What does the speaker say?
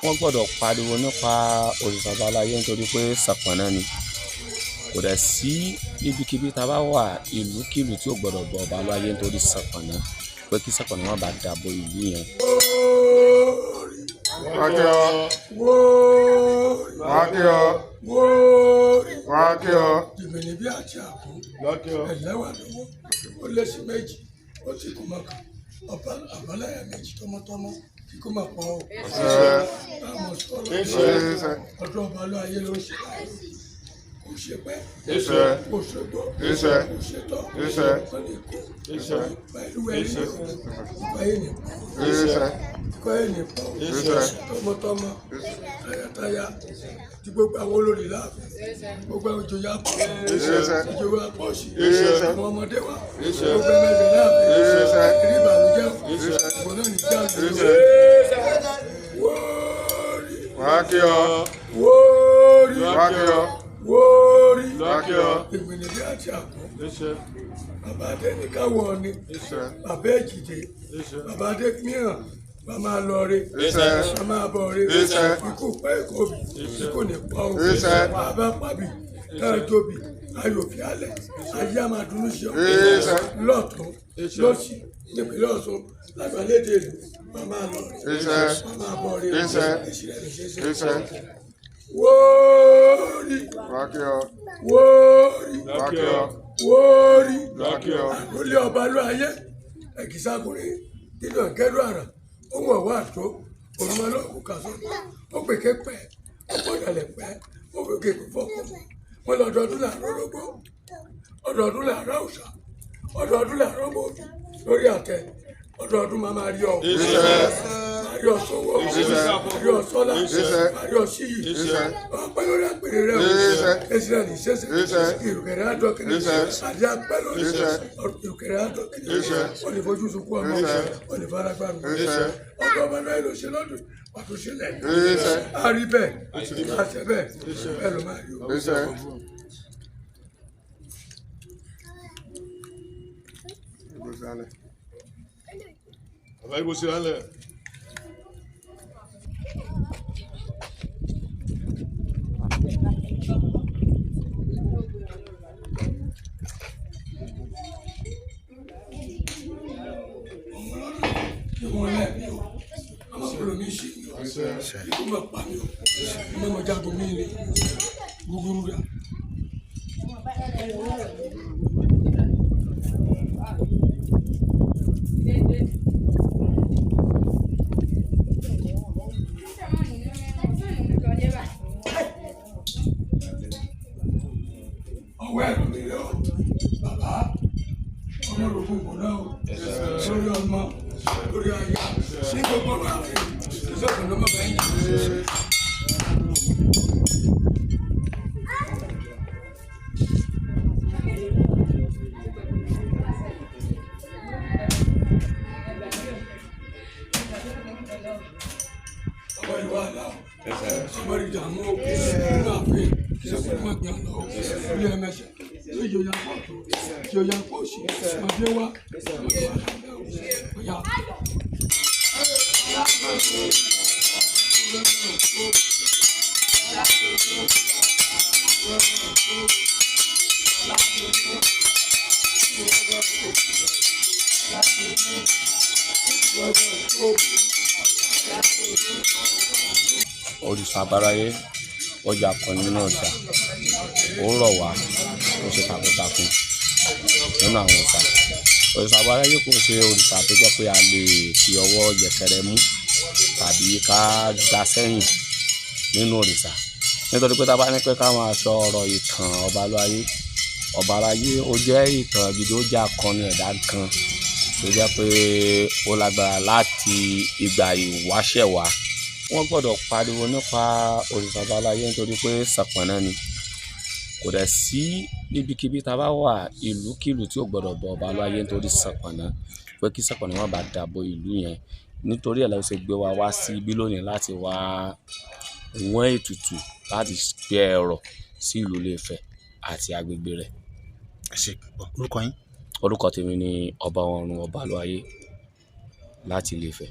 wọ́n gbọ́dọ̀ pariwo nípa òrìṣà àbáláyé nítorí pé ṣàpọ̀nná ni. Kò dẹ̀ sí ibikíbi tá a bá wà ìlúkílù tí ò gbọ́dọ̀ bọ ọba àbáláyé nítorí ṣàpọ̀nná, pé kí ṣàpọ̀nná má bàa dàbò ìlú yẹn. Ìgbìnì bí àti àpò ẹ̀lẹ́wà lọ́wọ́ ó lé sí méjì ó ti kú mọ́kàn ọba àbáláyé méjì tọmọtọmọ kí kó máa pọ̀ ọ́. Báwo sọ̀rọ̀ ọdún ọba aláyé ló ń ṣe báyìí. Kò ṣe pẹ́, kò ṣe gbọ́, kò ṣe tọ́, kò lè kó, pẹ̀lú ẹ̀rí ìpáyé nìpọ̀, tọmọtọmọ, tayátayá, tí gbogbo àwọn olórí láàfin, gbogbo àwọn ìjòyè àpọ̀, ìjòyè àpọ̀ sí, àwọn ọmọdé wa, gbogbo ẹgbẹ́ láàfin, ìrí ìbànújẹ́ ìbọn náà ní jáde. Wóórí ìgbìnì bí àti àpò bàbá adé ní káwọ ni bàbá èjìdé bàbá adé mìíràn bá máa lọ rí bá máa bọ̀ rí ikú pẹ́ ikú bì ikú ní pa ó bàbá pàbí káàjóbi ayòfin alẹ̀ ayé àmàdúnú ṣe lọ́tún lọ́sì nípínlẹ̀ Ọ̀ṣun lágbàlédè ìlú bá máa lọ rí bá máa bọ̀ rí Wóórí àkọlé ọba ló ayé ẹ̀kísàkùnrin nínú ẹ̀kẹ́rù àrà ohun ọ̀wọ́ àtó òrùmọ́lọ́ọ̀kú kàṣọ ó pèké pẹ́ ó pọ̀dàlẹ̀ pẹ́ ó pèké fọ́kọ̀ wọn lọ́dọọdún làárọ̀ rọ́gbó ọdọọdún làárọ̀ òòṣà ọdọọdún làárọ̀ mọ́ọ̀dù lórí àtẹ ọdọọdún máa rí ọ máa rí ọ sọ́wọ́ máa rí ọ sọ́lá máa rí ọ síyì ọpẹ́ lórí àpèrè rẹ ẹsẹ̀ ní sẹ́sẹ̀ ìrùkẹ̀rẹ̀ àdọ́kẹ̀rẹ̀ àdé apẹ́ lórí ìrùkẹ̀rẹ̀ àdọ́kẹ̀rẹ̀ ọ̀nìfojú sunkún ọmọ ọ̀nìfaragbánu ọdọ ọmọ náà ló ṣe lọ́dún pàtó ṣẹlẹ̀ àrí bẹ́ẹ̀ àṣẹ bẹ́ẹ̀ bẹ́ẹ̀ ló máa rí o. Vai você olha. Bàbá ọmọ rògbò kò náà lórí ọmọ lórí ayé sí gbogbo ọmọ àwọn ìṣòkùn ló mọ̀ báyìí. Ọmọ ìwà àlá ọmọ ìdààmú nínú àfin ìṣòkùn ló mọ̀ gbìyànjú lọ ilé ẹ̀mẹ́sẹ̀ lóye oya pọ̀ tó tí oya pọ̀ sí ọdẹ wa ọya. Òrìṣà àbáláyé ọjà kan nínú ọjà ó rọ̀ wá ó ṣe takuntakun nínú àwọn ọ̀sà. Òrìṣà àbáláyé kò ṣe òrìṣà tó jẹ́ pé a lè fi ọwọ́ yẹpẹrẹ mú tàbí ká gbá sẹ́yìn nínú òrìṣà, nítorí pé tá a bá ní pé ká máa sọ ọ̀rọ̀ ìtàn ọba àbáláyé ó jẹ́ ìtàn gidi, ó jẹ́ akọni ẹ̀dá kan tó jẹ́ pé ó lágbára láti ìgbà ìwáṣẹ̀ wá. Wọ́n gbọ́dọ̀ pariwo nípa òrìṣà àbáláyé nítorí pé ṣàpọ̀nná ni. Kò dẹ̀ sí ibikíbi tá a bá wà ìlúkílù tí ò gbọ́dọ̀ bọ ọba àbáláyé nítorí ṣàpọ̀nná, pé kí ṣàpọ̀nná má bàa dàbò ìlú yẹn. Nítorí ẹ̀ la ṣe gbé wa wá sí ibi lónìí láti wá wọ́n ètùtù láti gbé ẹ̀rọ sí ìlú Ilé-Ifẹ̀ àti agbègbè rẹ̀. Orúkọ yín? Orúkọ tèmi ni Ọba Ọ̀run Ọbalúayé láti Ilé-Ifẹ̀.